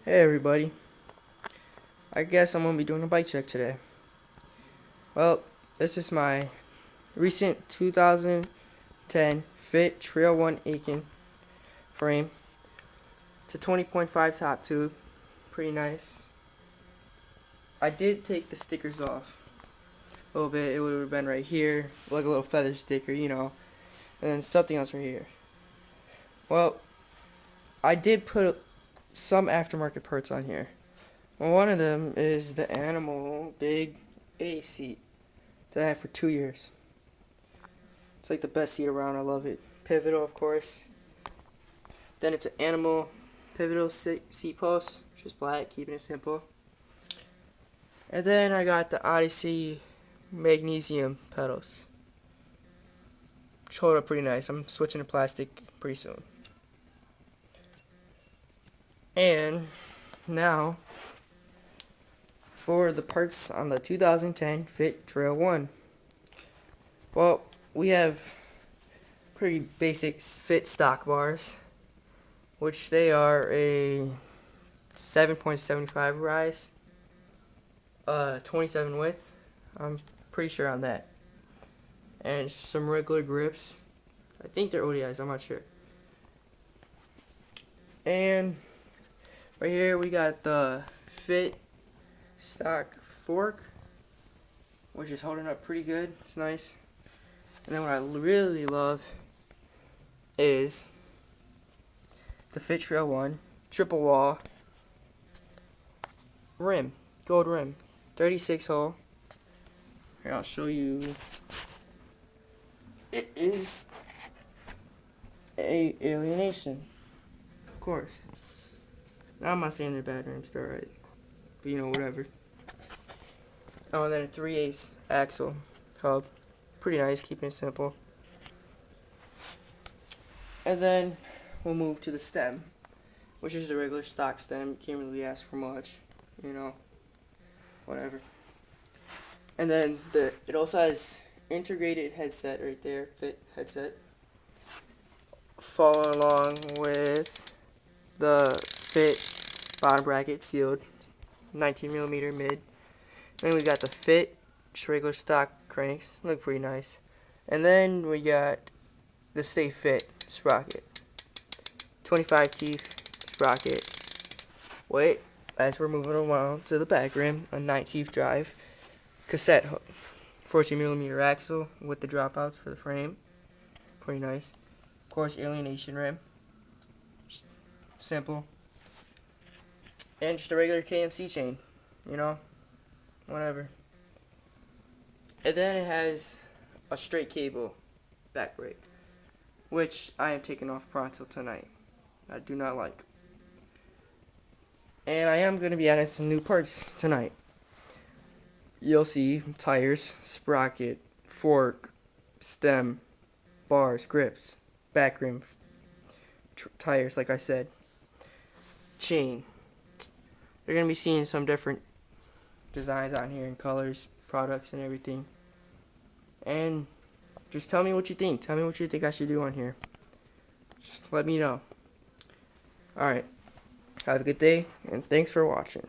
Hey everybody, I guess I'm gonna be doing a bike check today. Well, this is my recent 2010 Fit Trail 1 Aiken frame. It's a 20.5 top tube, pretty nice. I did take the stickers off a little bit, it would have been right here, like a little feather sticker, and then something else right here. Well, I did put some aftermarket parts on here. Well, one of them is the Animal Big A seat that I had for 2 years. It's like the best seat around. I love it. Pivotal, of course. Then it's an Animal Pivotal seat post, just black, keeping it simple. And then I got the Odyssey magnesium pedals, which hold up pretty nice. I'm switching to plastic pretty soon. And now for the parts on the 2010 Fit Trail 1. Well, we have pretty basic fit stock bars, which they are a 7.75 rise, 27 width. I'm pretty sure on that. And some regular grips. I think they're ODIs, I'm not sure. And right here we got the Fit stock fork, which is holding up pretty good. It's nice. And then what I really love is the Fit Trail 1 triple wall rim, gold rim, 36 hole. Here, I'll show you. It is a Alienation, of course. Now I'm not saying they're bad rims, they're alright, but whatever. Oh, and then a 3/8 axle hub, pretty nice, keeping it simple. And then we'll move to the stem, which is a regular stock stem. Can't really ask for much, whatever. And then it also has integrated headset right there, Fit headset, following along with the Fit bottom bracket sealed 19mm mid. Then we got the Fit regular stock cranks, look pretty nice. And then we got the Stay Fit sprocket, 25 teeth sprocket. Wait, as we're moving along to the back rim, a 19th drive cassette hook, 14mm axle with the dropouts for the frame, pretty nice. Of course, Alienation rim, simple. And just a regular KMC chain, whatever. And then it has a straight cable back brake, which I am taking off pronto tonight. I do not like. And I am going to be adding some new parts tonight. You'll see tires, sprocket, fork, stem, bars, grips, back rim, tires, like I said, chain. You're going to be seeing some different designs on here and colors, products, and everything. And just tell me what you think. Tell me what you think I should do on here. Just let me know. Alright. Have a good day, and thanks for watching.